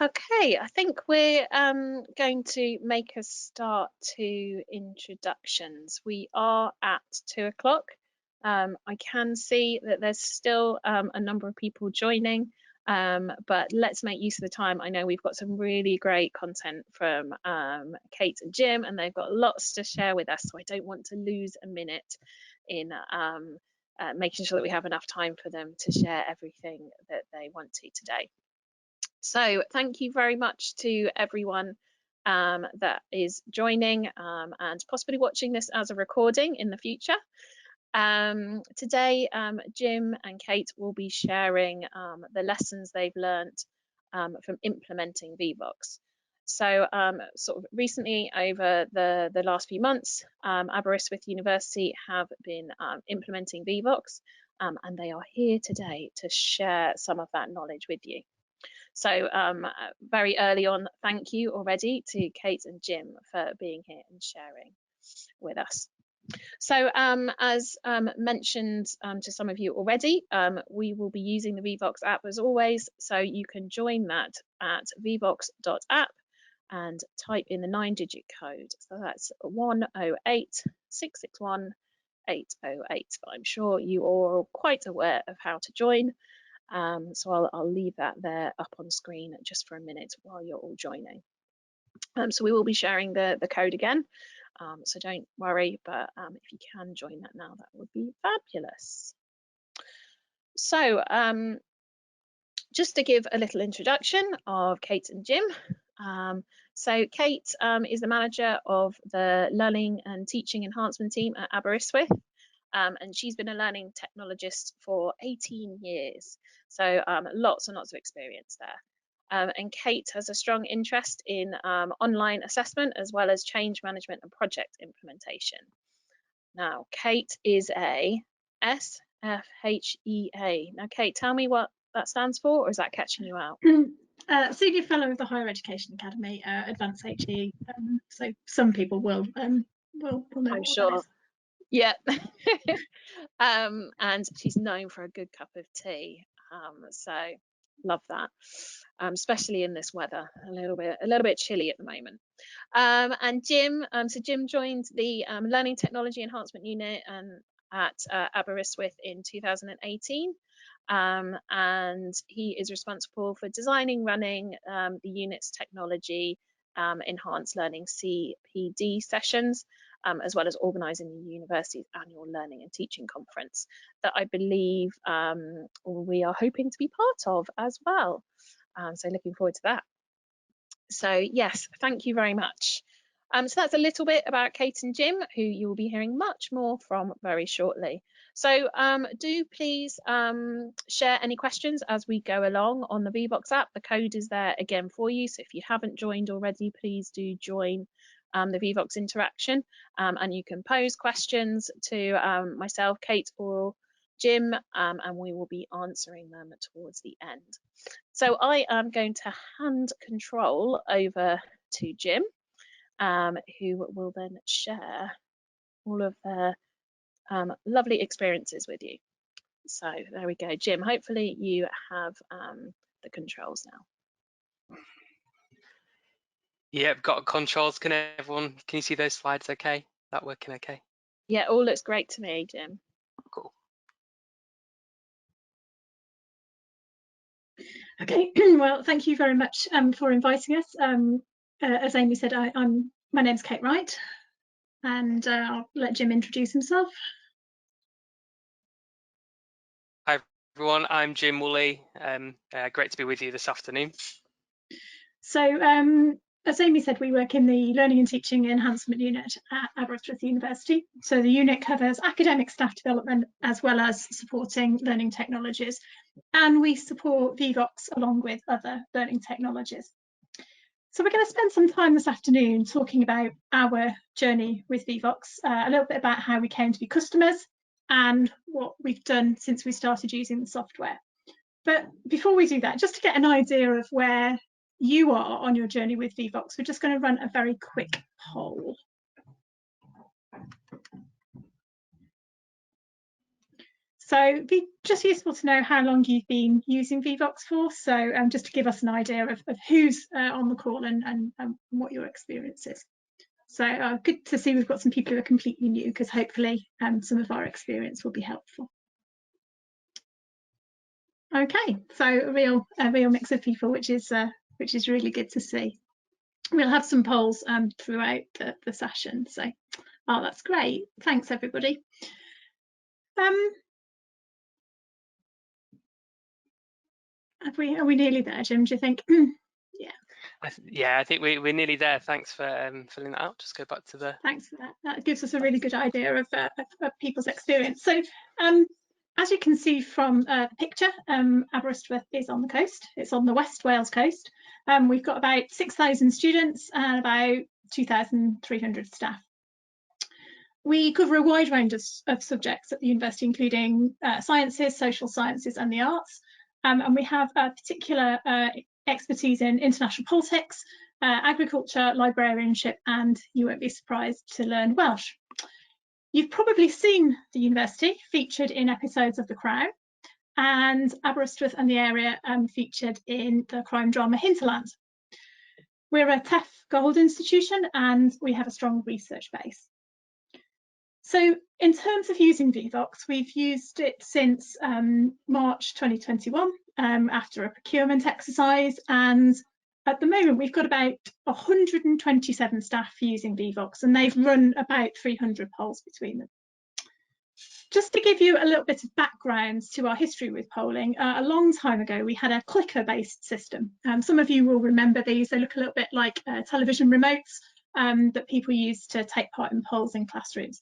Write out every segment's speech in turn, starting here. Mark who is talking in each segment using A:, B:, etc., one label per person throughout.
A: Okay, I think we're going to make a start to introductions. We are at 2 o'clock. I can see that there's still a number of people joining, but let's make use of the time. I know we've got some really great content from Kate and Jim, and they've got lots to share with us, so I don't want to lose a minute in making sure that we have enough time for them to share everything that they want to today. So thank you very much to everyone that is joining and possibly watching this as a recording in the future. Today, Jim and Kate will be sharing the lessons they've learned from implementing Vevox. So sort of recently, over the last few months, Aberystwyth University have been implementing Vevox, and they are here today to share some of that knowledge with you. So very early on, thank you already to Kate and Jim for being here and sharing with us. So as mentioned to some of you already, we will be using the Vevox app as always, so you can join that at vevox.app and type in the 9-digit code. So that's 108-661-808. But I'm sure you are all quite aware of how to join. So I'll leave that there up on screen just for a minute while you're all joining. So we will be sharing the code again, so don't worry, but if you can join that now, that would be fabulous. So just to give a little introduction of Kate and Jim. So Kate is the manager of the Learning and Teaching Enhancement team at Aberystwyth. And she's been a learning technologist for 18 years, so lots and lots of experience there. And Kate has a strong interest in online assessment as well as change management and project implementation. Now, Kate is a SFHEA. Now, Kate, tell me what that stands for, or is that catching you out?
B: Senior Fellow of the Higher Education Academy, Advanced HE. So some people will know what
A: sure.
B: that is.
A: Yeah. And she's known for a good cup of tea, so love that, especially in this weather, a little bit chilly at the moment. And Jim, so Jim joined the Learning Technology Enhancement Unit at Aberystwyth in 2018, and he is responsible for designing, running the unit's technology enhanced learning CPD sessions, as well as organising the university's annual learning and teaching conference that I believe we are hoping to be part of as well. So looking forward to that. So yes, thank you very much. So that's a little bit about Kate and Jim, who you will be hearing much more from very shortly. So do please share any questions as we go along on the Vevox app. The code is there again for you. So if you haven't joined already, please do join the Vevox interaction, and you can pose questions to myself, Kate, or Jim, and we will be answering them towards the end. So I am going to hand control over to Jim, who will then share all of their lovely experiences with you. So there we go, Jim. Hopefully you have the controls now.
C: Yeah, I've got controls. Can you see those slides okay? That working okay?
A: Yeah, all looks great to me, Jim.
C: Cool.
B: Okay, well, thank you very much for inviting us. As Amy said, my name's Kate Wright, and I'll let Jim introduce himself.
C: Hi everyone, I'm Jim Woolley. Great to be with you this afternoon.
B: So as Amy said, we work in the Learning and Teaching Enhancement Unit at Aberystwyth University. So the unit covers academic staff development as well as supporting learning technologies. And we support Vevox along with other learning technologies. So we're going to spend some time this afternoon talking about our journey with Vevox, a little bit about how we came to be customers and what we've done since we started using the software. But before we do that, just to get an idea of where you are on your journey with Vevox, we're just going to run a very quick poll. So it'd be just useful to know how long you've been using Vevox for. So just to give us an idea of who's on the call and what your experience is. So good to see we've got some people who are completely new, because hopefully some of our experience will be helpful. Okay, so a real mix of people, which is really good to see. We'll have some polls throughout the session. So, oh, that's great. Thanks, everybody. Are we nearly there, Jim? Do you think? Yeah.
C: Yeah, I think we're nearly there. Thanks for filling that out. Just go back to the.
B: Thanks for that. That gives us a really good idea of people's experience. So, as you can see from the picture, Aberystwyth is on the coast. It's on the West Wales coast. We've got about 6,000 students and about 2,300 staff. We cover a wide range of subjects at the university, including sciences, social sciences, and the arts. And we have a particular expertise in international politics, agriculture, librarianship, and you won't be surprised to learn Welsh. You've probably seen the university featured in episodes of The Crown, and Aberystwyth and the area featured in the crime drama Hinterland. We're a TEF Gold institution and we have a strong research base. So in terms of using Vevox, we've used it since March 2021 after a procurement exercise, and at the moment we've got about 127 staff using Vevox, and they've run about 300 polls between them. Just to give you a little bit of background to our history with polling, a long time ago we had a clicker-based system. Some of you will remember these. They look a little bit like television remotes that people use to take part in polls in classrooms.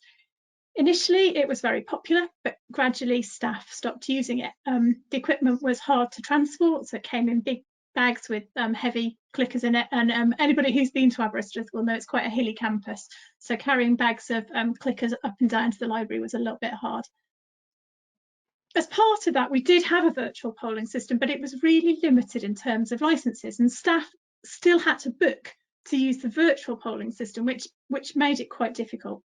B: Initially, it was very popular, but gradually staff stopped using it. The equipment was hard to transport, so it came in big bags with heavy clickers in it. And anybody who's been to Aberystwyth will know it's quite a hilly campus. So carrying bags of clickers up and down to the library was a little bit hard. As part of that, we did have a virtual polling system, but it was really limited in terms of licenses, and staff still had to book to use the virtual polling system, which made it quite difficult.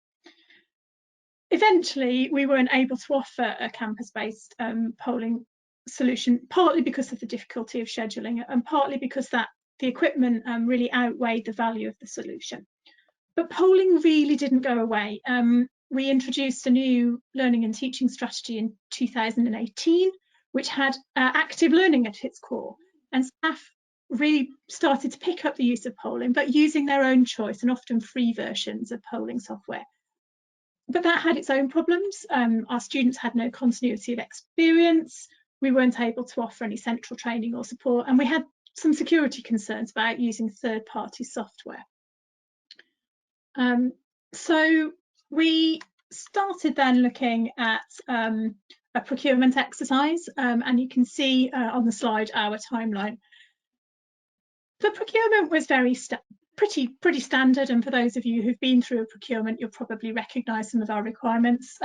B: Eventually, we weren't able to offer a campus-based polling solution, partly because of the difficulty of scheduling it, and partly because the equipment really outweighed the value of the solution. But polling really didn't go away. We introduced a new learning and teaching strategy in 2018, which had active learning at its core, and staff really started to pick up the use of polling, but using their own choice and often free versions of polling software. But that had its own problems. Our students had no continuity of experience. We weren't able to offer any central training or support, and we had some security concerns about using third-party software. So we started then looking at a procurement exercise, and you can see on the slide our timeline. The procurement was pretty standard, and for those of you who've been through a procurement, you'll probably recognise some of our requirements.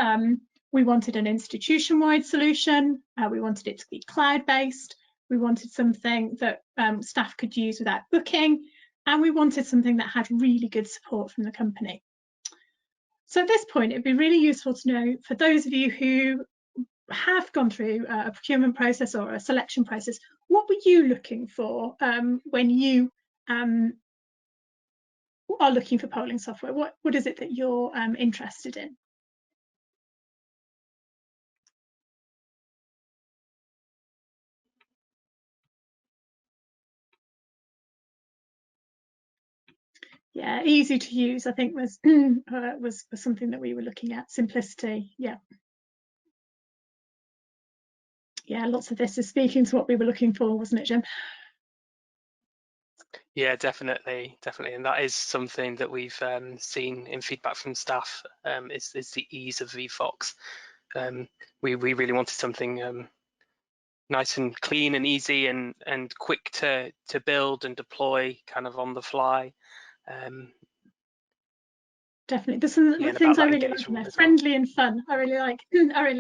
B: We wanted an institution-wide solution. We wanted it to be cloud-based. We wanted something that staff could use without booking, and we wanted something that had really good support from the company. So at this point, it'd be really useful to know, for those of you who have gone through a procurement process or a selection process, what were you looking for when you are looking for polling software? What is it that you're interested in? Yeah, easy to use, I think, was was something that we were looking at. Simplicity, yeah. Yeah, lots of this is speaking to what we were looking for, wasn't it, Jim?
C: Yeah, definitely, and that is something that we've seen in feedback from staff. Is the ease of Vevox. We really wanted something nice and clean and easy and quick to build and deploy, kind of on the fly.
B: Definitely, there's some things I really like. They're friendly and fun. I really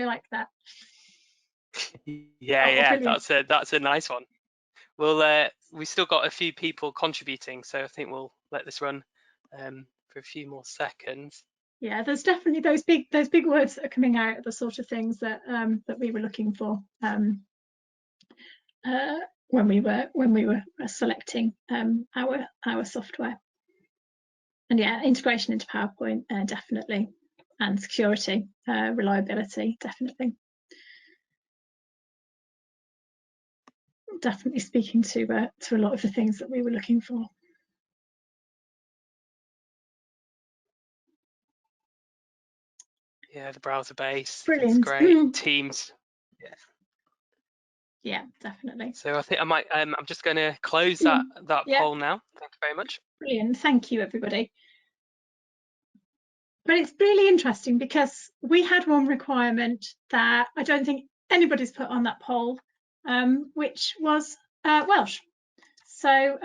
B: like that.
C: Yeah, that's a nice one. Well, we've still got a few people contributing, so I think we'll let this run for a few more seconds.
B: Yeah, there's definitely those big words that are coming out, the sort of things that that we were looking for when we were selecting our software. And yeah, integration into PowerPoint, definitely, and security, reliability, definitely. Definitely speaking to a lot of the things that we were looking for.
C: Yeah, the browser based.
B: Brilliant.
C: It's great. Teams. Yeah.
B: Yeah, definitely.
C: So I think I might. I'm just going to close that
B: Yeah.
C: poll now. Thank you very much.
B: Brilliant. Thank you, everybody. But it's really interesting because we had one requirement that I don't think anybody's put on that poll, which was Welsh. So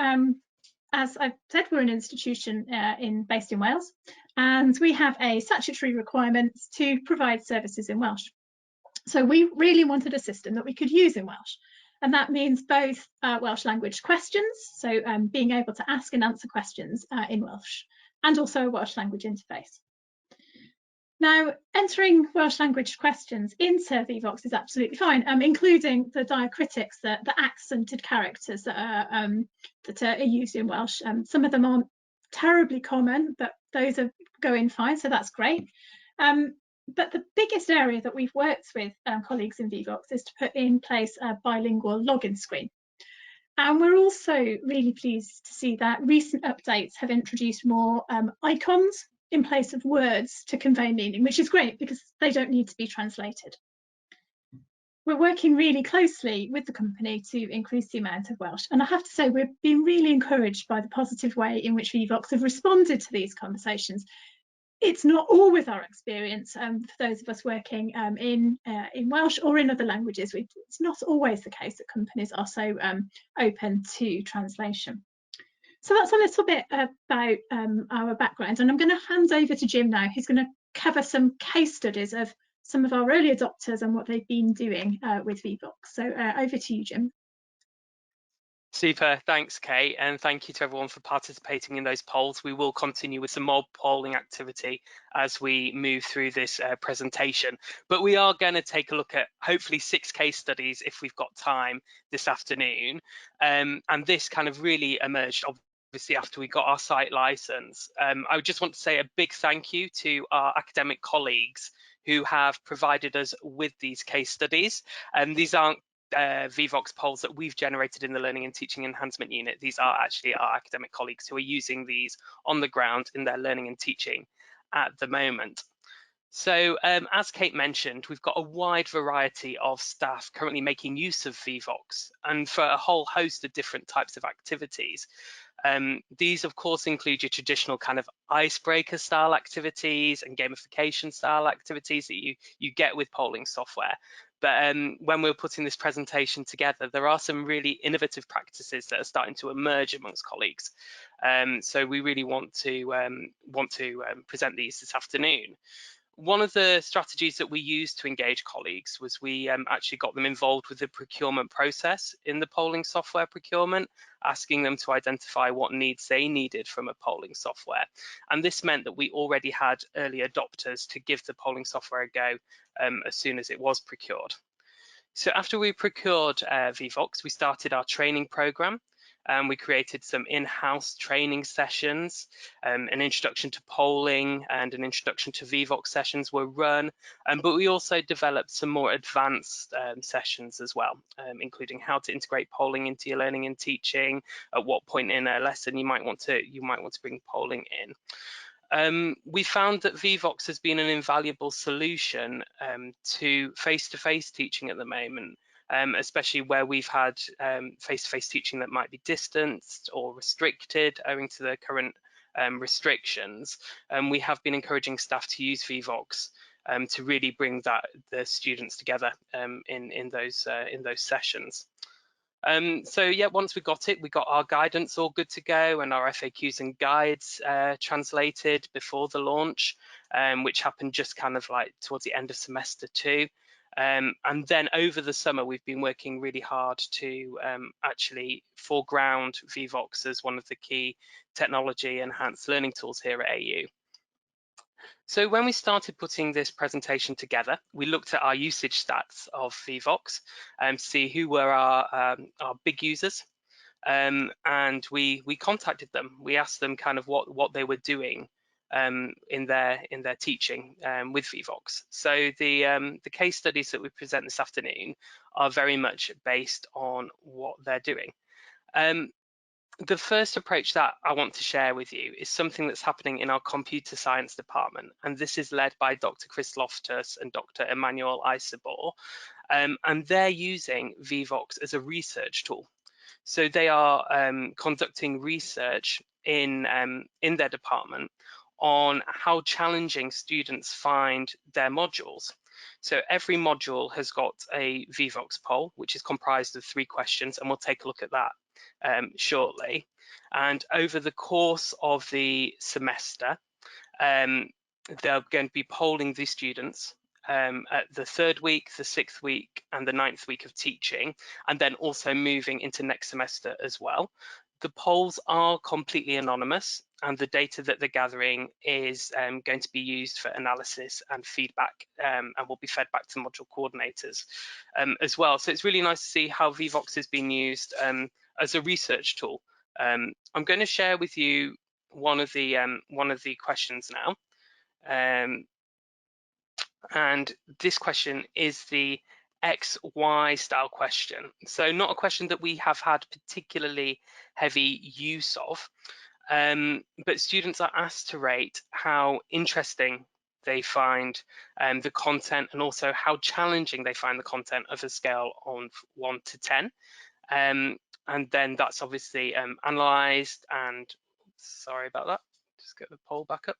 B: as I've said, we're an institution based in Wales, and we have a statutory requirement to provide services in Welsh. So we really wanted a system that we could use in Welsh. And that means both Welsh language questions, so being able to ask and answer questions in Welsh, and also a Welsh language interface. Now, entering Welsh language questions into Vevox is absolutely fine, including the diacritics, the accented characters that are used in Welsh. Some of them aren't terribly common, but those are going fine, so that's great. But the biggest area that we've worked with colleagues in Vevox is to put in place a bilingual login screen. And we're also really pleased to see that recent updates have introduced more icons in place of words to convey meaning, which is great because they don't need to be translated. We're working really closely with the company to increase the amount of Welsh. And I have to say, we've been really encouraged by the positive way in which Vevox have responded to these conversations. It's not always our experience for those of us working in Welsh or in other languages. It's not always the case that companies are so open to translation. So that's a little bit about our background, and I'm going to hand over to Jim now, who's going to cover some case studies of some of our early adopters and what they've been doing with Vevox. So over to you, Jim.
C: Super, thanks Kate, and thank you to everyone for participating in those polls. We will continue with some more polling activity as we move through this presentation, but we are going to take a look at hopefully 6 case studies if we've got time this afternoon, and this kind of really emerged obviously after we got our site license. I would just want to say a big thank you to our academic colleagues who have provided us with these case studies, and these aren't Vevox polls that we've generated in the Learning and Teaching Enhancement Unit. These are actually our academic colleagues who are using these on the ground in their learning and teaching at the moment. So as Kate mentioned, we've got a wide variety of staff currently making use of Vevox, and for a whole host of different types of activities. These of course include your traditional kind of icebreaker style activities and gamification style activities that you get with polling software. But when we're putting this presentation together, there are some really innovative practices that are starting to emerge amongst colleagues. So we really want to present these this afternoon. One of the strategies that we used to engage colleagues was we actually got them involved with the procurement process in the polling software procurement, asking them to identify what needs they needed from a polling software. And this meant that we already had early adopters to give the polling software a go as soon as it was procured. So after we procured Vevox, we started our training program. We created some in-house training sessions, an introduction to polling and an introduction to Vevox sessions were run, but we also developed some more advanced sessions as well, including how to integrate polling into your learning and teaching, at what point in a lesson you might want to bring polling in. We found that Vevox has been an invaluable solution to face-to-face teaching at the moment, especially where we've had face-to-face teaching that might be distanced or restricted owing to the current restrictions. We have been encouraging staff to use Vevox to really bring the students together in those sessions. So yeah, once we got our guidance all good to go and our FAQs and guides translated before the launch, which happened just kind of like towards the end of semester 2. And then over the summer, we've been working really hard to actually foreground Vevox as one of the key technology enhanced learning tools here at AU. So when we started putting this presentation together, we looked at our usage stats of Vevox to see who were our big users, and we contacted them. We asked them kind of what they were doing in their teaching with Vevox. So the case studies that we present this afternoon are very much based on what they're doing. The first approach that I want to share with you is something that's happening in our computer science department, and this is led by Dr. Chris Loftus and Dr. Emmanuel Isabor, and they're using Vevox as a research tool. So they are conducting research in their department on how challenging students find their modules. So every module has got a Vevox poll, which is comprised of 3 questions, and we'll take a look at that shortly. And over the course of the semester, they're going to be polling the students at the 3rd week, the 6th week, and the 9th week of teaching, and then also moving into next semester as well. The polls are completely anonymous, and the data that they're gathering is going to be used for analysis and feedback, and will be fed back to module coordinators as well. So it's really nice to see how Vevox is being used as a research tool. I'm going to share with you one of the questions now. And this question is the XY style question. So not a question that we have had particularly heavy use of, but students are asked to rate how interesting they find the content, and also how challenging they find the content of a scale on 1 to 10. And then that's obviously analysed and, sorry about that, just get the poll back up.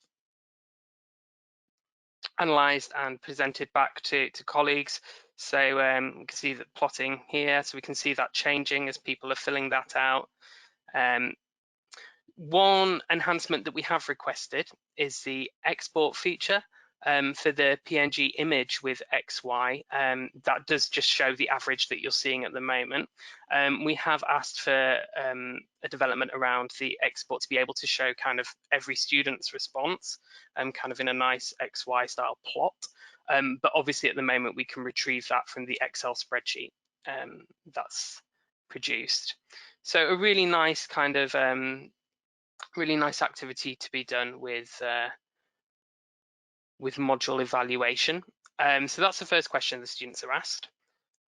C: Analysed and presented back to colleagues. So you can see that plotting here, so we can see that changing as people are filling that out. One enhancement that we have requested is the export feature for the PNG image with XY. That does just show the average that you're seeing at the moment. We have asked for a development around the export to be able to show kind of every student's response, kind of in a nice XY style plot. But obviously at the moment we can retrieve that from the Excel spreadsheet that's produced. So a really nice kind of really nice activity to be done with module evaluation. So that's the first question the students are asked.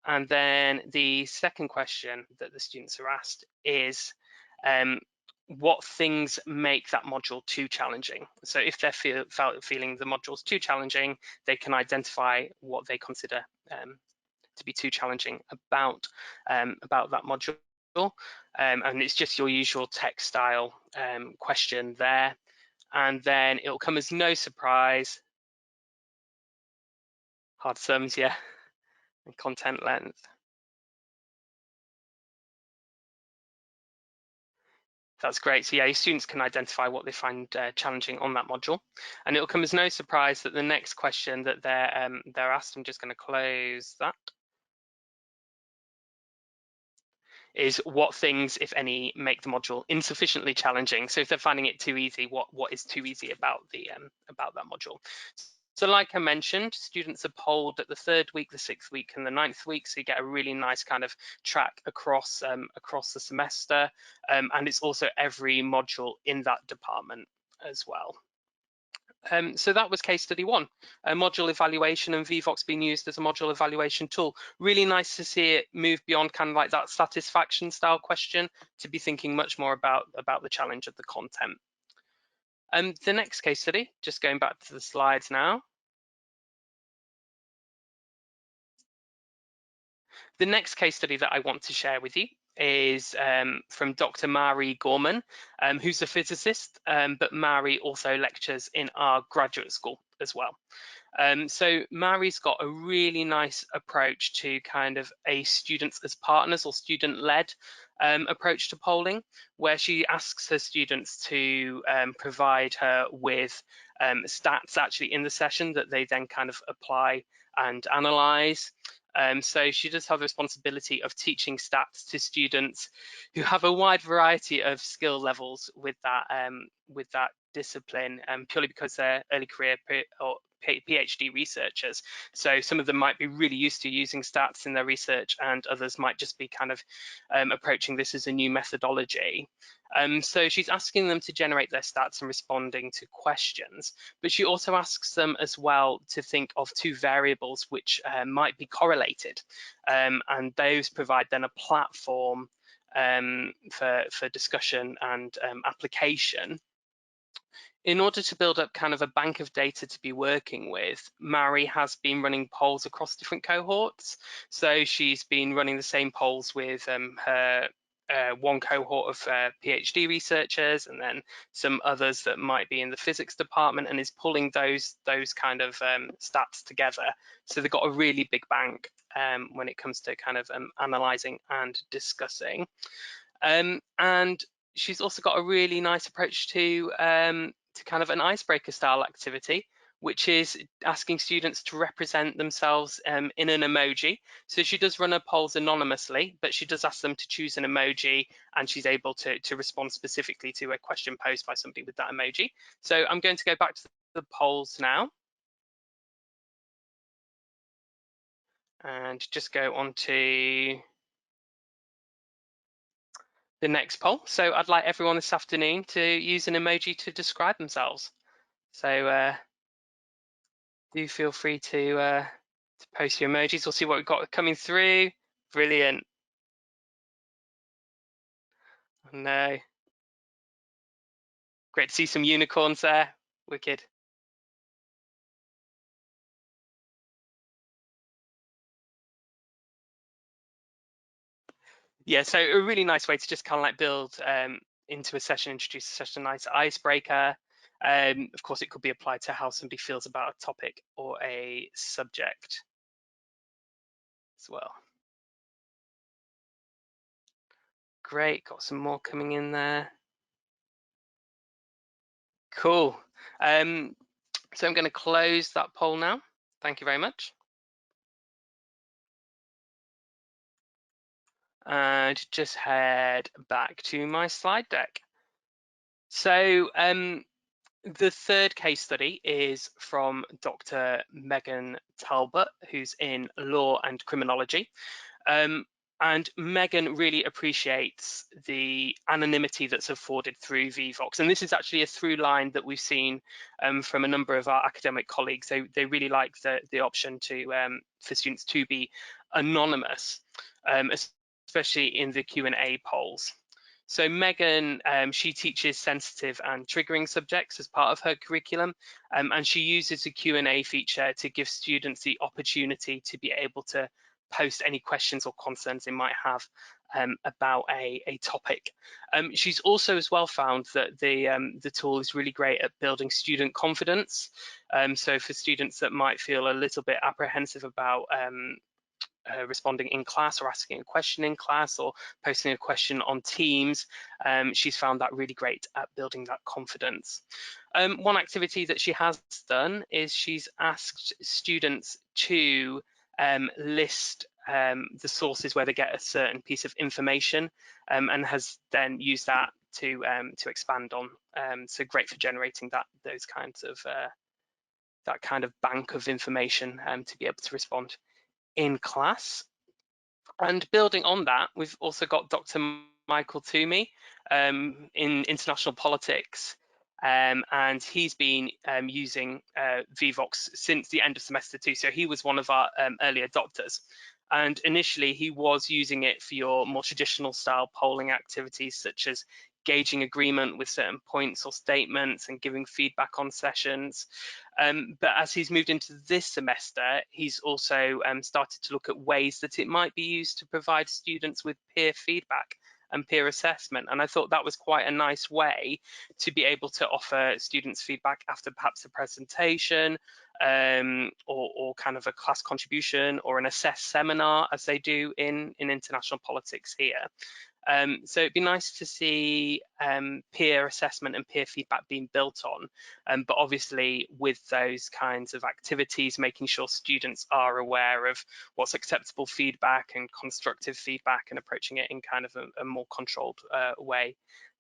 C: And then the second question that the students are asked is what things make that module too challenging. So if they're feeling the module's too challenging, they can identify what they consider to be too challenging about that module. And it's just your usual text style question there. And then it'll come as no surprise. Hard sums, yeah, and content length. That's great. So yeah, your students can identify what they find challenging on that module, and it'll come as no surprise that the next question that they're asked, I'm just going to close that, is what things, if any, make the module insufficiently challenging. So if they're finding it too easy, what is too easy about that module? So like I mentioned, students are polled at the 3rd week, the 6th week, and the 9th week, so you get a really nice kind of track across the semester, and it's also every module in that department as well. So that was case study 1, module evaluation and Vevox being used as a module evaluation tool. Really nice to see it move beyond kind of like that satisfaction style question to be thinking much more about the challenge of the content. The next case study, just going back to the slides now. The next case study that I want to share with you is from Dr. Mari Gorman, who's a physicist, but Mari also lectures in our graduate school as well. So Mari's got a really nice approach to kind of a students as partners or student-led approach to polling, where she asks her students to provide her with stats actually in the session that they then kind of apply and analyze. So she does have the responsibility of teaching stats to students who have a wide variety of skill levels with that discipline, purely because they're early career or PhD researchers. So some of them might be really used to using stats in their research, and others might just be kind of approaching this as a new methodology. So she's asking them to generate their stats and responding to questions, but she also asks them as well to think of two variables which might be correlated, and those provide then a platform for discussion and application. In order to build up kind of a bank of data to be working with, Mary has been running polls across different cohorts. So she's been running the same polls with her one cohort of PhD researchers, and then some others that might be in the physics department, and is pulling those kind of stats together. So they've got a really big bank when it comes to kind of analysing and discussing. And she's also got a really nice approach to kind of an icebreaker style activity, which is asking students to represent themselves in an emoji. So she does run her polls anonymously, but she does ask them to choose an emoji, and she's able to respond specifically to a question posed by somebody with that emoji. So I'm going to go back to the polls now, and just go on to the next poll. So I'd like everyone this afternoon to use an emoji to describe themselves. So do feel free to post your emojis. We'll see what we've got coming through. Brilliant. No. Great to see some unicorns there. Wicked. Yeah, so a really nice way to just kind of like build into a session, introduce a session, a nice icebreaker. Of course, it could be applied to how somebody feels about a topic or a subject as well. Great, got some more coming in there. Cool. So I'm going to close that poll now. Thank you very much. And just head back to my slide deck. So the third case study is from Dr. Megan Talbot, who's in law and criminology. And Megan really appreciates the anonymity that's afforded through Vevox. And this is actually a through line that we've seen from a number of our academic colleagues. They really like the option to for students to be anonymous, especially in the Q&A polls. So Megan, she teaches sensitive and triggering subjects as part of her curriculum, and she uses the Q&A feature to give students the opportunity to be able to post any questions or concerns they might have about a topic. She's also as well found that the tool is really great at building student confidence. So for students that might feel a little bit apprehensive about responding in class or asking a question in class or posting a question on Teams, she's found that really great at building that confidence. One activity that she has done is she's asked students to list the sources where they get a certain piece of information, and has then used that to expand on. So great for generating those kinds of that kind of bank of information to be able to respond in class. And building on that, we've also got Dr. Michael Toomey in international politics, and he's been using Vevox since the end of semester 2. So he was one of our early adopters. And initially, he was using it for your more traditional style polling activities, such as gauging agreement with certain points or statements and giving feedback on sessions. But as he's moved into this semester, he's also started to look at ways that it might be used to provide students with peer feedback and peer assessment. And I thought that was quite a nice way to be able to offer students feedback after perhaps a presentation, or kind of a class contribution or an assess seminar, as they do in international politics here. So it'd be nice to see peer assessment and peer feedback being built on, but obviously with those kinds of activities, making sure students are aware of what's acceptable feedback and constructive feedback, and approaching it in kind of a more controlled way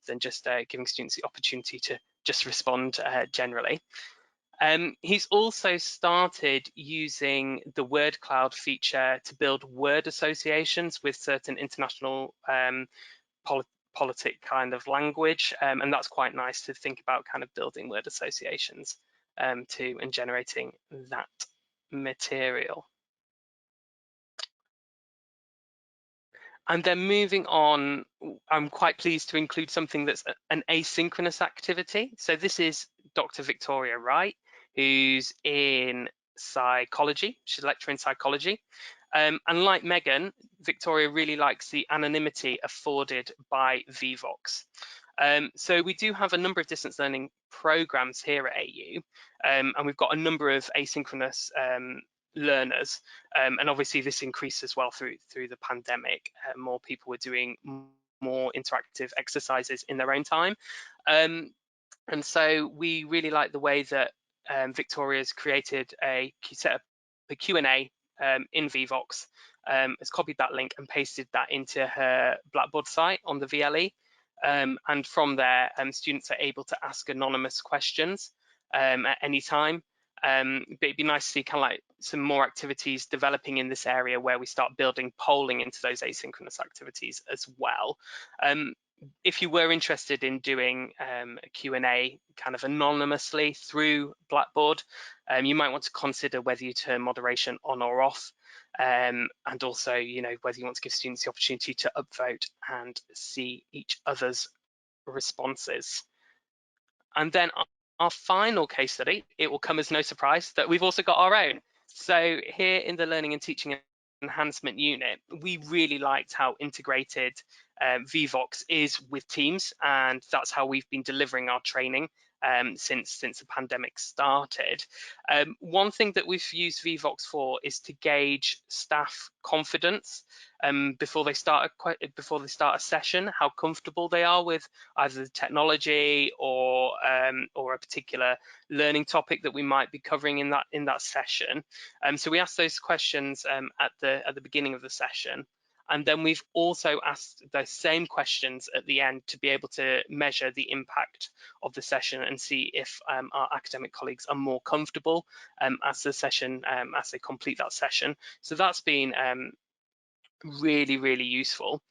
C: than just giving students the opportunity to just respond generally. He's also started using the word cloud feature to build word associations with certain international politic kind of language, and that's quite nice to think about, kind of building word associations too, and generating that material. And then moving on, I'm quite pleased to include something that's an asynchronous activity. So this is Dr. Victoria Wright, who's in psychology. She's a lecturer in psychology. And like Megan, Victoria really likes the anonymity afforded by Vevox. So we do have a number of distance learning programs here at AU, and we've got a number of asynchronous learners, and obviously this increased as well through the pandemic. More people were doing more interactive exercises in their own time, and so we really like the way that Victoria's created set up a Q&A in Vevox, has copied that link and pasted that into her Blackboard site on the VLE, and from there students are able to ask anonymous questions at any time. But it'd be nice to see kind of like some more activities developing in this area where we start building polling into those asynchronous activities as well. If you were interested in doing a Q&A kind of anonymously through Blackboard, you might want to consider whether you turn moderation on or off, and also, you know, whether you want to give students the opportunity to upvote and see each other's responses. And then our final case study, it will come as no surprise that we've also got our own. So here in the Learning and Teaching Enhancement unit, we really liked how integrated Vevox is with Teams, and that's how we've been delivering our training since the pandemic started. One thing that we've used Vevox for is to gauge staff confidence before they start a session, how comfortable they are with either the technology or a particular learning topic that we might be covering in that session. So we asked those questions at the beginning of the session. And then we've also asked those same questions at the end to be able to measure the impact of the session and see if our academic colleagues are more comfortable as they complete that session. So that's been really, really useful.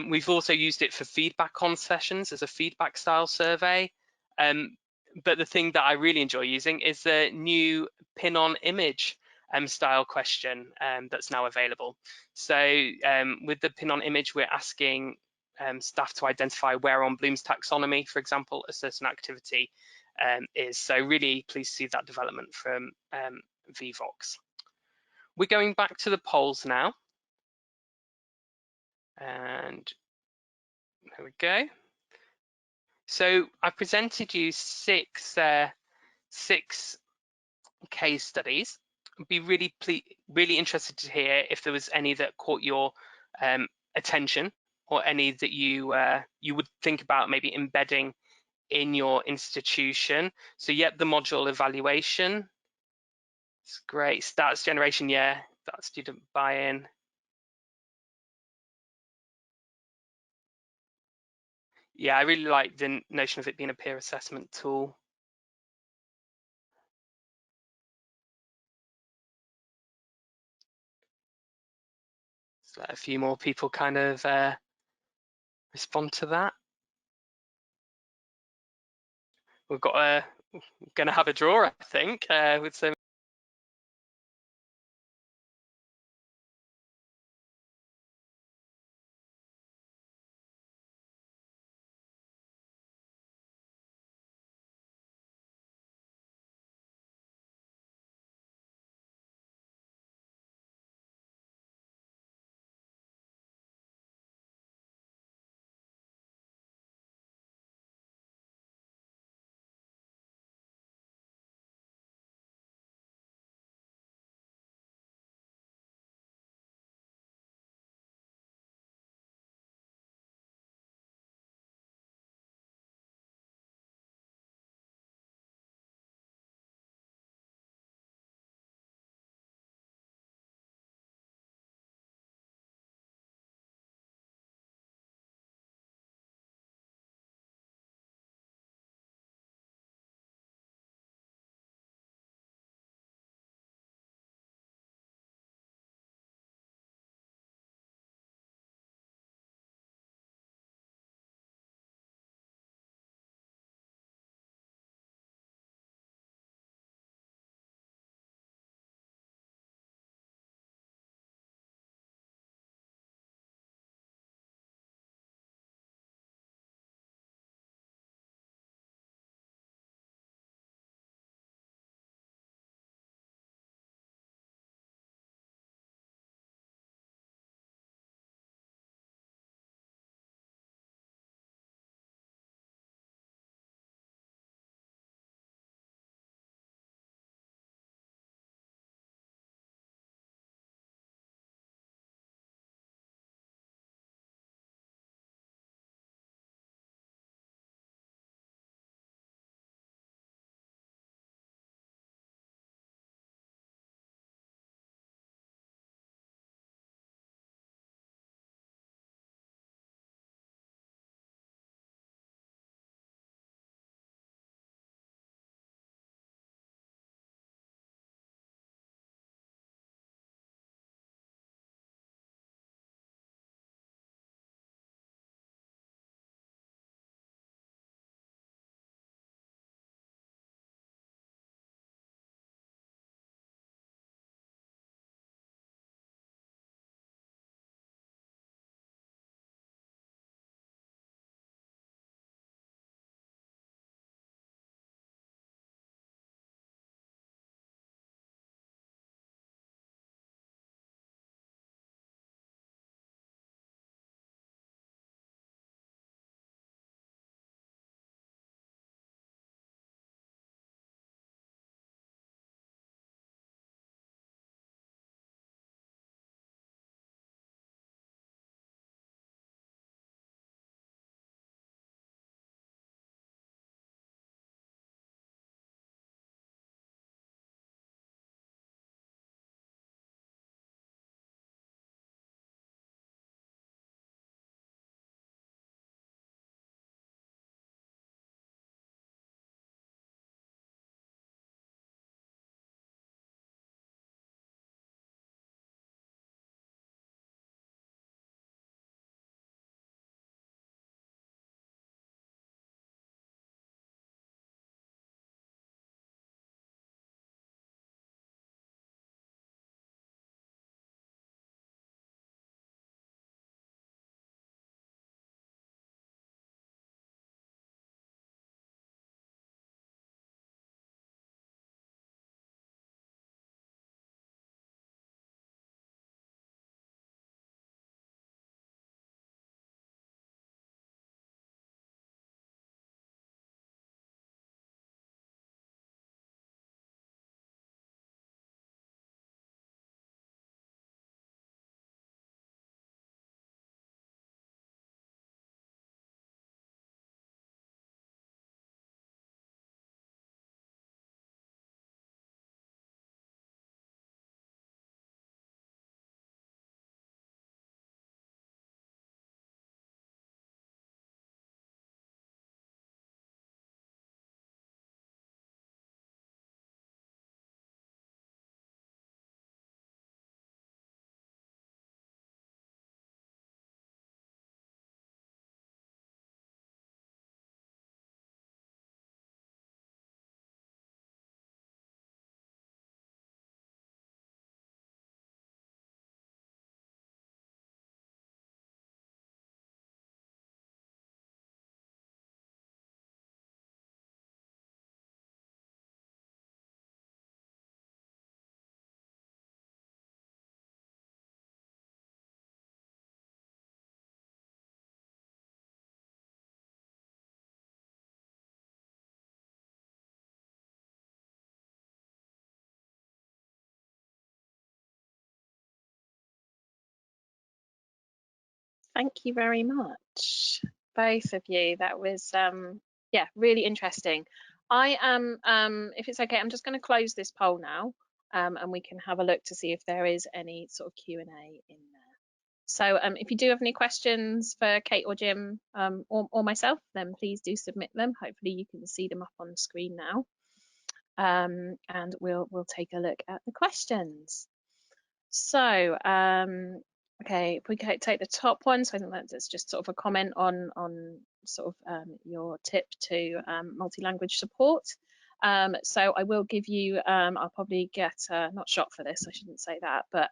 C: We've also used it for feedback on sessions as a feedback style survey. But the thing that I really enjoy using is the new pin on image style question that's now available. So with the pin on image, we're asking staff to identify where on Bloom's taxonomy, for example, a certain activity is. So really pleased to see that development from Vevox. We're going back to the polls now. And there we go. So I presented you six case studies. I'd be really interested to hear if there was any that caught your attention, or any that you would think about maybe embedding in your institution. So yep, the module evaluation, it's great. Stats generation, yeah, that student buy-in. Yeah, I really like the notion of it being a peer assessment tool. So let a few more people kind of respond to that. We've got going to have a draw, I think, with some
A: Thank you very much, both of you. That was yeah, really interesting. I am if it's okay, I'm just going to close this poll now, and we can have a look to see if there is any sort of Q&A in there. So if you do have any questions for Kate or Jim or myself, then please do submit them. Hopefully you can see them up on the screen now, and we'll take a look at the questions. So okay, if we take the top one, so I think that's just sort of a comment on sort of your tip to multi-language support. So I will give you, I'll probably get not shot for this, I shouldn't say that, but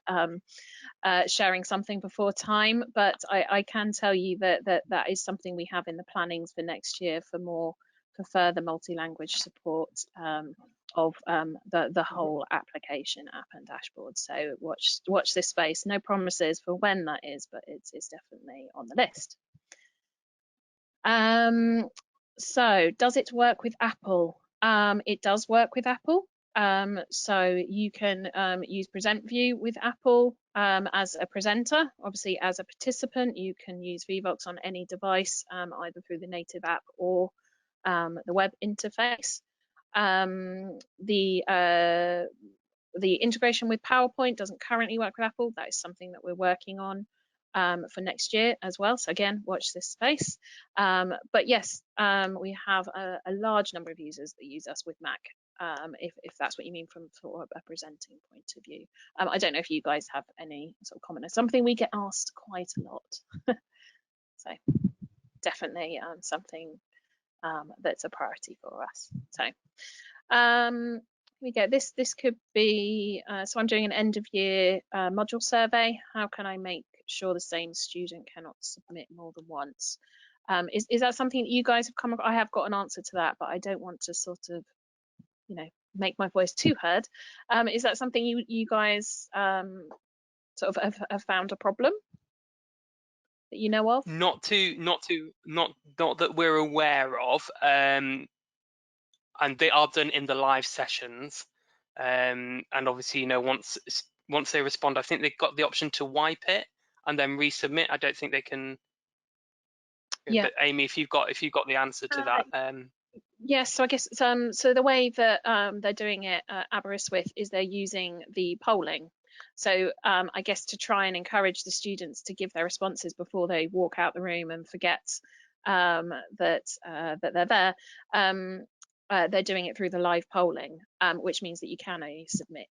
A: sharing something before time. But I can tell you that is something we have in the plannings for next year for further multi-language support of the whole application, app and dashboard. So watch this space. No promises for when that is, but it's definitely on the list. So does it work with Apple? It does work with Apple. So you can use Present View with Apple as a presenter. Obviously, as a participant, you can use Vevox on any device, either through the native app or the web interface. The integration with PowerPoint doesn't currently work with Apple. That is something that we're working on for next year as well. So again, watch this space. But yes, we have a large number of users that use us with Mac, if that's what you mean from sort of a presenting point of view. I don't know if you guys have any sort of comment. It's something we get asked quite a lot. So definitely something that's a priority for us. So here we go. This could be, so I'm doing an end of year module survey. How can I make sure the same student cannot submit more than once? Is that something that you guys have come across? I have got an answer to that, but I don't want to sort of, you know, make my voice too heard. Is that something you guys sort of have found a problem that you know of?
C: Not that we're aware of, and they are done in the live sessions. And obviously, you know, once they respond, I think they've got the option to wipe it and then resubmit. I don't think they can.
A: Yeah.
C: But Amy, if you've got the answer to that.
A: Yes, so I guess so the way that they're doing it at Aberystwyth is they're using the polling. So I guess to try and encourage the students to give their responses before they walk out the room and forget that they're there, they're doing it through the live polling, which means that you can only submit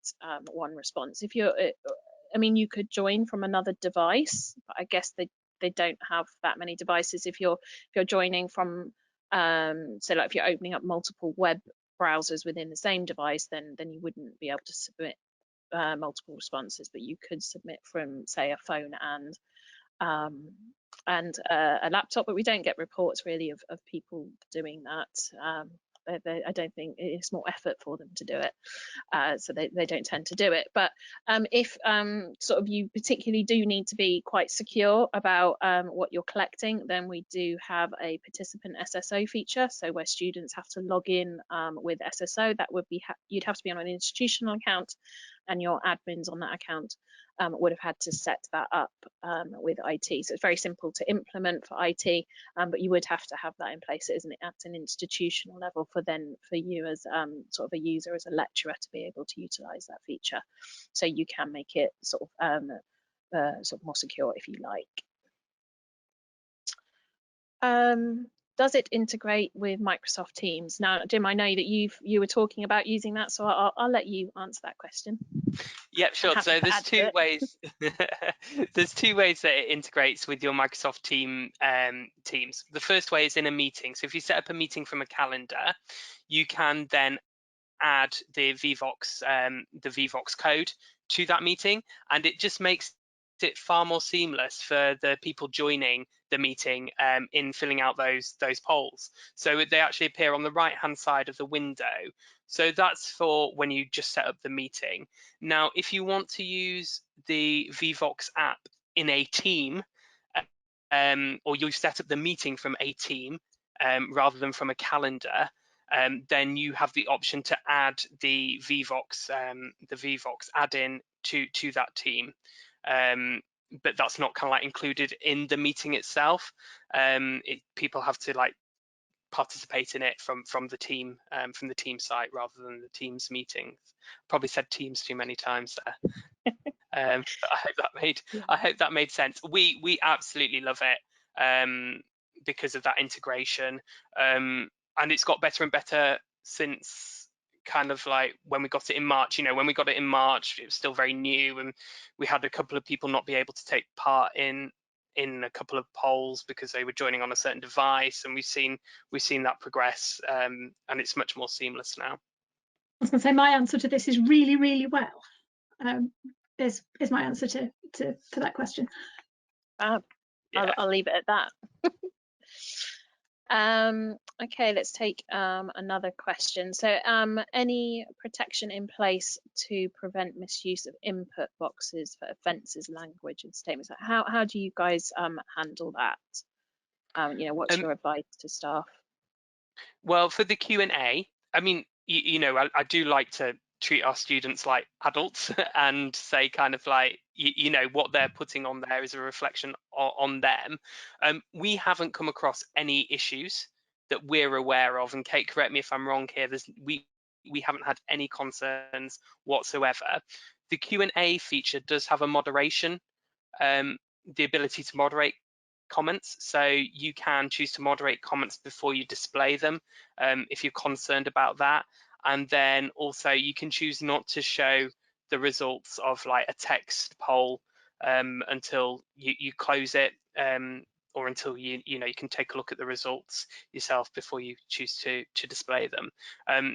A: one response. If you're, I mean, you could join from another device, but I guess they don't have that many devices. If you're joining from so like if you're opening up multiple web browsers within the same device, then you wouldn't be able to submit multiple responses, but you could submit from, say, a phone and a laptop. But we don't get reports really of people doing that. I don't think it's more effort for them to do it, so they don't tend to do it. But if sort of you particularly do need to be quite secure about what you're collecting, then we do have a participant SSO feature. So where students have to log in with SSO, that would be you'd have to be on an institutional account, and your admins on that account would have had to set that up with IT. So it's very simple to implement for IT, but you would have to have that in place, isn't it, at an institutional level for you as sort of a user, as a lecturer, to be able to utilize that feature. So you can make it sort of more secure if you like. Does it integrate with Microsoft Teams? Now, Jim, I know that you were talking about using that, so I'll let you answer that question.
C: Yep, sure. So there's two ways. There's two ways that it integrates with your Microsoft Teams. The first way is in a meeting. So if you set up a meeting from a calendar, you can then add the Vevox code to that meeting, and it just makes it far more seamless for the people joining the meeting in filling out those polls. So they actually appear on the right hand side of the window. So that's for when you just set up the meeting. Now, if you want to use the Vevox app in a team, or you set up the meeting from a team rather than from a calendar, then you have the option to add the Vevox add-in to that team. but that's not kind of like included in the meeting itself. People have to like participate in it from the team site rather than the Teams meetings. Probably said Teams too many times there. But I hope that made sense. We absolutely love it because of that integration, and it's got better and better since kind of like when we got it in March. You know, when we got it in March, it was still very new, and we had a couple of people not be able to take part in a couple of polls because they were joining on a certain device, and we've seen that progress, and it's much more seamless now.
B: I was going to say my answer to this is really, really well. Is my answer to that question.
A: Yeah. I'll leave it at that. Okay, let's take another question. So any protection in place to prevent misuse of input boxes for offences, language and statements? How do you guys handle that? You know, what's your advice to staff?
C: Well, for the Q&A, I mean, you know, I do like to treat our students like adults and say kind of like, you know, what they're putting on there is a reflection on them. We haven't come across any issues that we're aware of, and Kate, correct me if I'm wrong here, we haven't had any concerns whatsoever. The Q&A feature does have a moderation, the ability to moderate comments, so you can choose to moderate comments before you display them if you're concerned about that. And then also you can choose not to show the results of like a text poll until you close it, or until you can take a look at the results yourself before you choose to display them.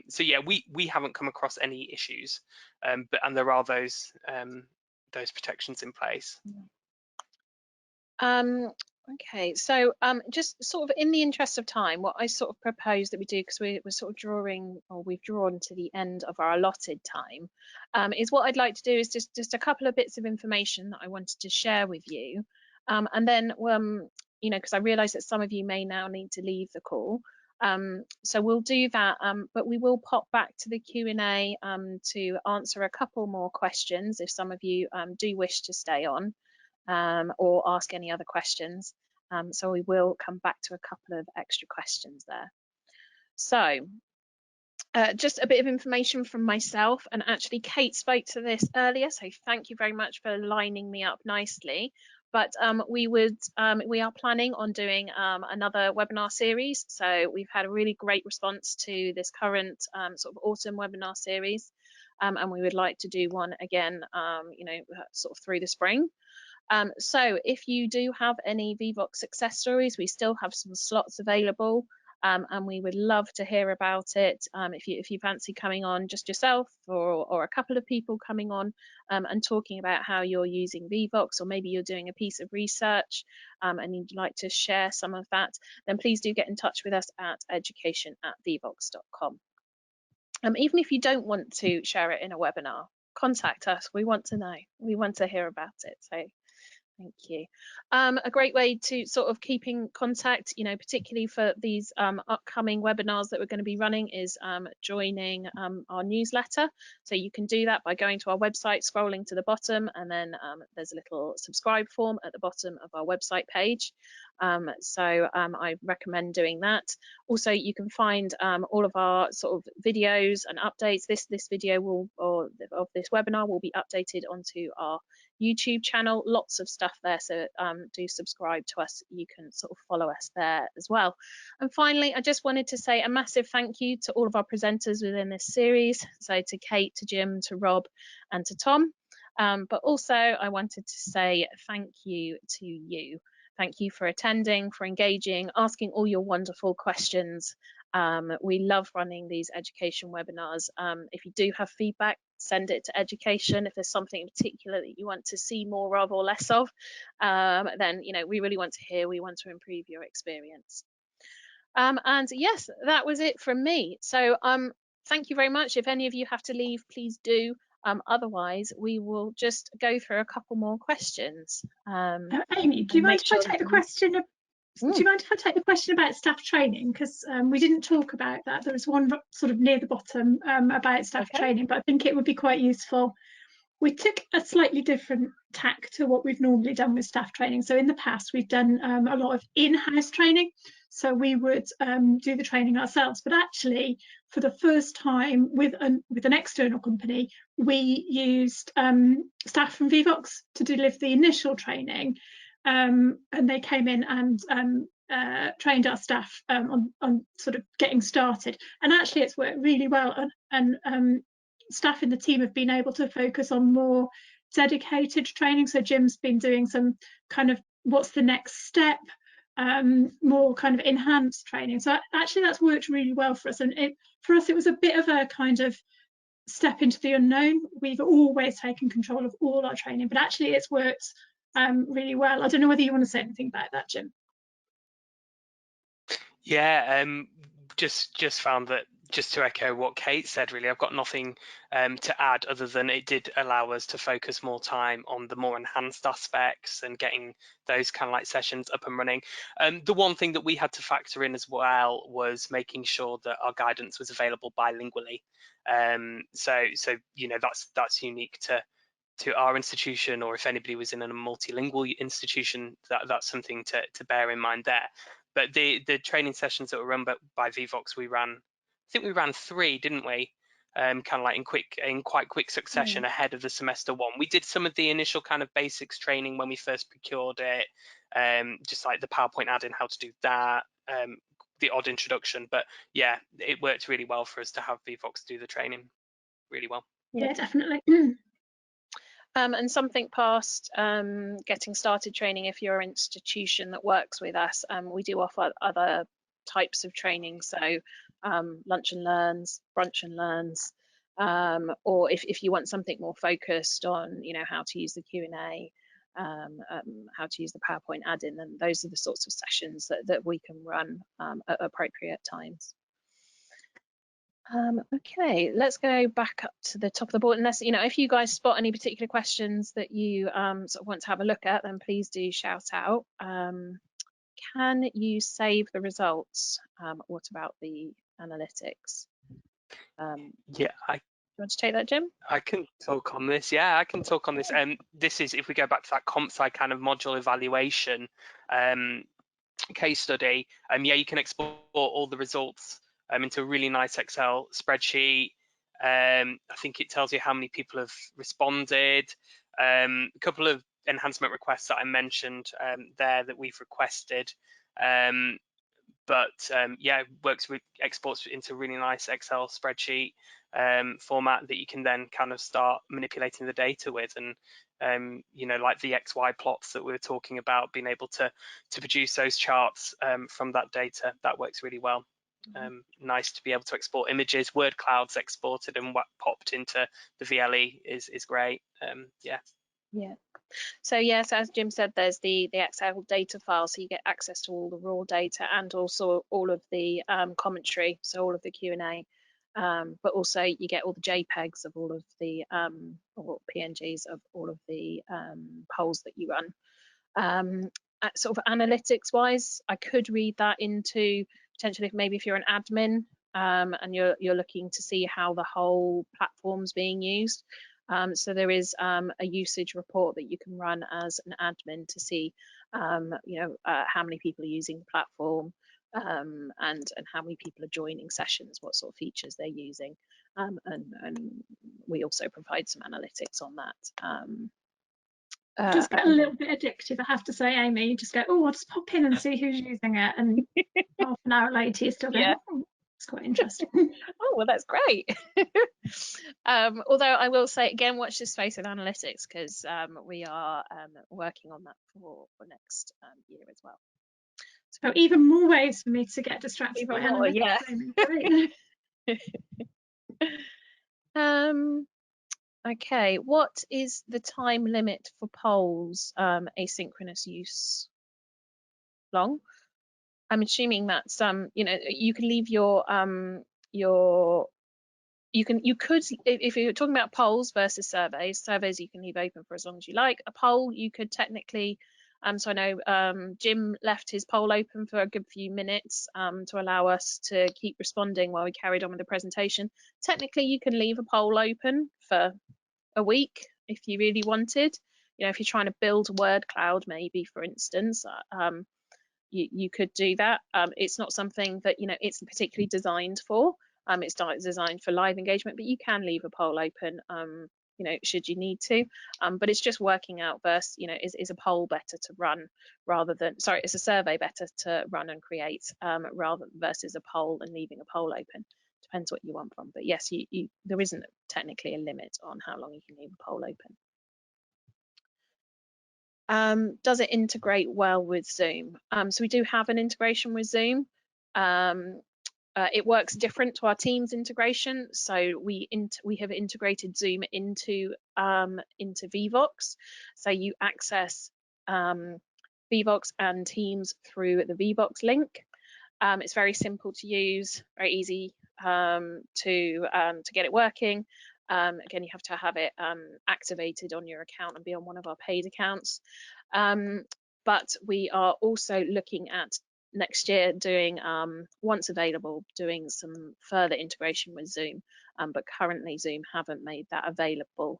C: So yeah, we haven't come across any issues, and there are those protections in place.
A: Okay, so just sort of in the interest of time, what I sort of propose that we do, because we're sort of we've drawn to the end of our allotted time, is what I'd like to do is just a couple of bits of information that I wanted to share with you, and then you know, because I realise that some of you may now need to leave the call, so we'll do that, but we will pop back to the Q&A to answer a couple more questions if some of you do wish to stay on. Or ask any other questions. So we will come back to a couple of extra questions there. So just a bit of information from myself, and actually Kate spoke to this earlier, so thank you very much for lining me up nicely. But we are planning on doing another webinar series. So we've had a really great response to this current sort of autumn webinar series, and we would like to do one again, you know, sort of through the spring. So if you do have any Vevox success stories, we still have some slots available, and we would love to hear about it. If you fancy coming on just yourself, or a couple of people coming on and talking about how you're using Vevox, or maybe you're doing a piece of research and you'd like to share some of that, then please do get in touch with us at education@vevox.com. Even if you don't want to share it in a webinar, contact us. We want to know. We want to hear about it. So thank you. A great way to sort of keep in contact, you know, particularly for these upcoming webinars that we're going to be running, is joining our newsletter. So you can do that by going to our website, scrolling to the bottom, and then there's a little subscribe form at the bottom of our website page. So I recommend doing that. Also, you can find all of our sort of videos and updates. This video of this webinar will be updated onto our YouTube channel. Lots of stuff there, so do subscribe to us. You can sort of follow us there as well. And finally, I just wanted to say a massive thank you to all of our presenters within this series, so to Kate, to Jim, to Rob and to Tom, but also I wanted to say thank you to you. Thank you for attending, for engaging, asking all your wonderful questions. We love running these education webinars. If you do have feedback, send it to education. If there's something in particular that you want to see more of or less of, then you know, we really want to hear. We want to improve your experience. And yes, that was it from me. So thank you very much. If any of you have to leave, please do. Otherwise, we will just go through a couple more questions.
B: Amy, do you mind if I take the question? Do you mind if I take the question about staff training? Because we didn't talk about that. There was one sort of near the bottom about staff training, but I think it would be quite useful We took a slightly different tack to what we've normally done with staff training. So in the past, we've done a lot of in-house training. So we would do the training ourselves. But actually, for the first time with an external company, we used staff from Vevox to deliver the initial training. And they came in and trained our staff on sort of getting started. And actually, it's worked really well. And staff in the team have been able to focus on more dedicated training. So Jim's been doing some kind of what's the next step, more kind of enhanced training. So actually that's worked really well for us. And for us, it was a bit of a kind of step into the unknown. We've always taken control of all our training, but actually it's worked really well. I don't know whether you want to say anything about that, Jim.
C: Yeah, just found that, just to echo what Kate said, really, I've got nothing to add other than it did allow us to focus more time on the more enhanced aspects and getting those kind of like sessions up and running. The one thing that we had to factor in as well was making sure that our guidance was available bilingually. So you know, that's unique to our institution, or if anybody was in a multilingual institution, that's something to bear in mind there. But the training sessions that were run by Vevox, I think we ran 3, didn't we? Kind of like in quite quick succession ahead of the semester 1. We did some of the initial kind of basics training when we first procured it, just like the PowerPoint add-in, how to do that, the odd introduction. But yeah, it worked really well for us to have Vevox do the training really well.
B: Yeah, definitely.
A: And something past getting started training, if you're an institution that works with us, we do offer other types of training. So lunch and learns, brunch and learns, or if you want something more focused on, you know, how to use the Q&A, how to use the PowerPoint add-in, then those are the sorts of sessions that we can run at appropriate times. Okay, let's go back up to the top of the board. Unless, you know, if you guys spot any particular questions that you sort of want to have a look at, then please do shout out. Can you save the results? What about the analytics?
C: Yeah,
A: you want to take that, Jim?
C: I can talk on this. Yeah, I can talk on this. This is, if we go back to that comp sci kind of module evaluation case study, yeah, you can export all the results into a really nice Excel spreadsheet. I think it tells you how many people have responded. A couple of enhancement requests that I mentioned there that we've requested. But yeah, works with exports into a really nice Excel spreadsheet format that you can then kind of start manipulating the data with. And you know, like the XY plots that we were talking about, being able to produce those charts from that data, that works really well. Nice to be able to export images. Word clouds exported and what popped into the VLE is great. Yeah.
A: So yes, as Jim said, there's the Excel data file, so you get access to all the raw data and also all of the commentary, so all of the Q&A, but also you get all the JPEGs of all of the or PNGs of all of the polls that you run. Sort of analytics wise, I could read that into potentially maybe if you're an admin and you're looking to see how the whole platform's being used. So there is a usage report that you can run as an admin to see, you know, how many people are using the platform and how many people are joining sessions, what sort of features they're using, and we also provide some analytics on that.
B: It does get a little bit addictive, I have to say, Amy. You just go, oh, I'll just pop in and see who's using it, and half an hour later you're still going, oh, it's quite interesting.
A: Oh, well, that's great. Although I will say again, watch this space in analytics, because we are working on that for next year as well.
B: So even more ways for me to get distracted by analytics.
A: Yeah. Great. Okay, what is the time limit for polls asynchronous use? Long? I'm assuming that's you know, you can leave your you could, if you're talking about polls versus surveys you can leave open for as long as you like. A poll you could technically, so I know Jim left his poll open for a good few minutes to allow us to keep responding while we carried on with the presentation. Technically you can leave a poll open for a week if you really wanted. You know, if you're trying to build a word cloud, maybe, for instance, you could do that. It's not something that, you know, it's particularly designed for. It's designed for live engagement, but you can leave a poll open, you know, should you need to. But it's just working out versus, you know, is a poll better to run rather than, sorry, is a survey better to run and create rather versus a poll and leaving a poll open. Depends what you want from. But yes, there isn't technically a limit on how long you can leave a poll open. Does it integrate well with Zoom? So we do have an integration with Zoom. It works different to our Teams integration. So we have integrated Zoom into Vevox. So you access Vevox and Teams through the Vevox link. It's very simple to use, very easy to get it working. Again, you have to have it activated on your account and be on one of our paid accounts. But we are also looking at next year doing, once available, doing some further integration with Zoom. But currently Zoom haven't made that available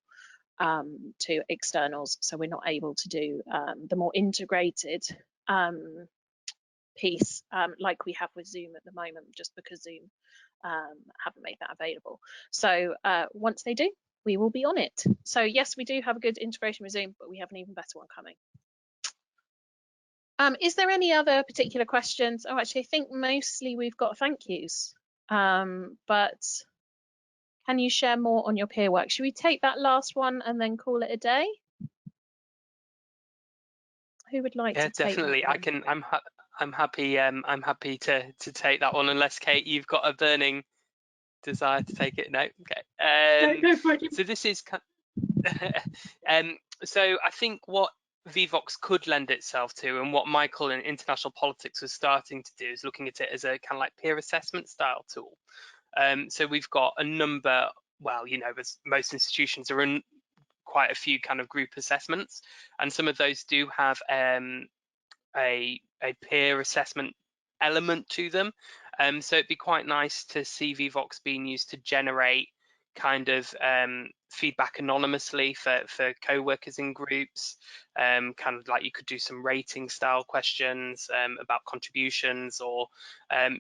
A: to externals. So we're not able to do the more integrated piece like we have with Zoom at the moment, just because Zoom haven't made that available. So once they do, we will be on it. So yes, we do have a good integration with Zoom, but we have an even better one coming. Is there any other particular questions? Oh, actually, I think mostly we've got thank yous. But can you share more on your peer work? Should we take that last one and then call it a day? Who would like to take
C: definitely.
A: that one?
C: I can. I'm happy. I'm happy to take that one. Unless Kate, you've got a burning desire to take it. No. Okay.
B: Go for it.
C: So this is. So I think what Vevox could lend itself to, and what Michael in international politics was starting to do, is looking at it as a kind of like peer assessment style tool. So we've got a number. Well, you know, as most institutions are in quite a few kind of group assessments, and some of those do have a peer assessment element to them. So it'd be quite nice to see Vevox being used to generate kind of feedback anonymously for co-workers in groups. Kind of like you could do some rating style questions about contributions, or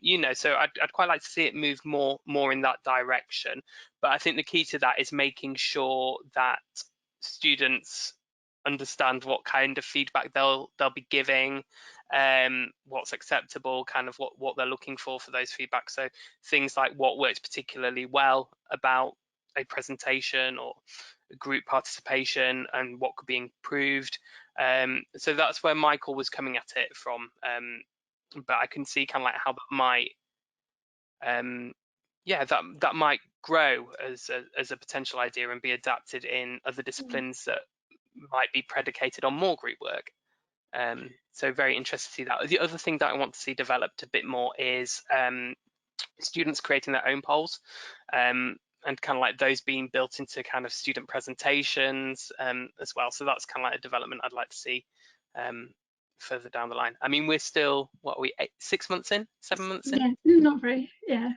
C: you know, so I'd quite like to see it move more in that direction. But I think the key to that is making sure that students understand what kind of feedback they'll be giving, what's acceptable, kind of what they're looking for those feedback. So things like what works particularly well about a presentation or group participation, and what could be improved. So that's where Michael was coming at it from. But I can see kind of like how that might that might grow as a potential idea and be adapted in other disciplines that might be predicated on more group work. So very interested to see that. The other thing that I want to see developed a bit more is students creating their own polls, and kind of like those being built into kind of student presentations as well. So that's kind of like a development I'd like to see further down the line. I mean, we're still, what are we, 6 months in, 7 months in?
B: Yeah, not very. Yeah.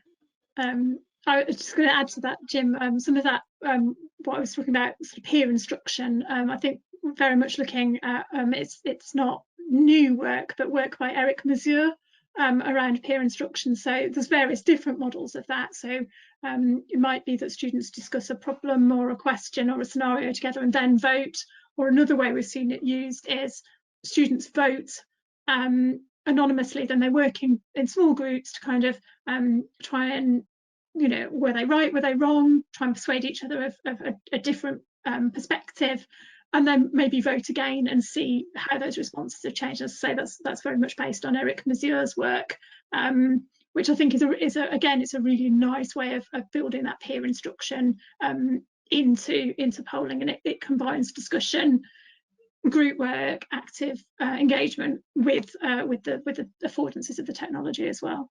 B: I was just going to add to that, Jim. Some of that, what I was talking about, sort of peer instruction. I think very much looking at it's not new work, but work by Eric Mazur around peer instruction. So there's various different models of that. So it might be that students discuss a problem or a question or a scenario together and then vote. Or another way we've seen it used is students vote anonymously, then they're working in small groups to kind of try and, you know, were they right, were they wrong, try and persuade each other of a different perspective, and then maybe vote again and see how those responses have changed. As I say, that's very much based on Eric Mazur's work, which I think is again, it's a really nice way of building that peer instruction into polling, and it combines discussion, group work, active engagement with the affordances of the technology as well.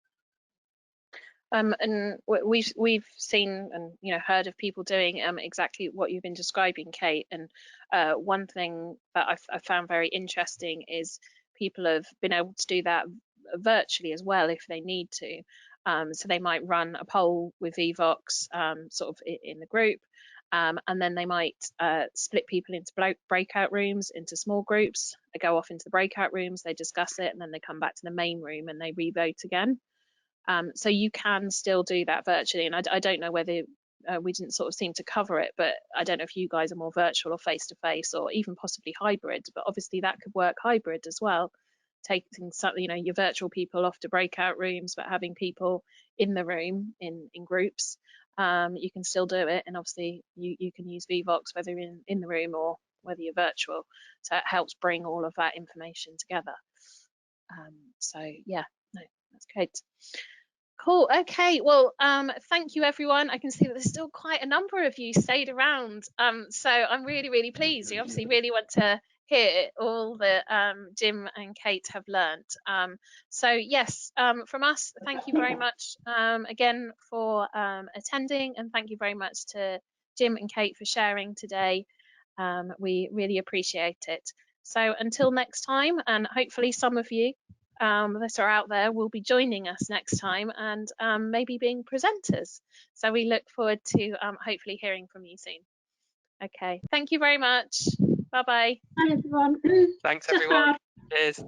A: And we've seen and, you know, heard of people doing exactly what you've been describing, Kate. And one thing that I found very interesting is people have been able to do that virtually as well if they need to. So they might run a poll with Vevox sort of in the group, And then they might split people into breakout rooms, into small groups. They go off into the breakout rooms, they discuss it, and then they come back to the main room and they re-vote again. So you can still do that virtually. And I don't know whether we didn't sort of seem to cover it, but I don't know if you guys are more virtual or face-to-face or even possibly hybrid, but obviously that could work hybrid as well. Taking some, you know, your virtual people off to breakout rooms, but having people in the room in groups. You can still do it, and obviously you can use Vevox whether you're in the room or whether you're virtual, so it helps bring all of that information together. So yeah, no, that's good. Cool. Okay. Well, thank you, everyone. I can see that there's still quite a number of you stayed around. So I'm really, really pleased. You obviously really want to hear all that Jim and Kate have learned. So yes, from us, thank you very much again for attending, and thank you very much to Jim and Kate for sharing today. We really appreciate it. So until next time, and hopefully some of you that are out there will be joining us next time, and maybe being presenters. So we look forward to hopefully hearing from you soon. Okay, thank you very much. Bye-bye.
B: Hi, everyone.
C: Thanks, everyone. Cheers.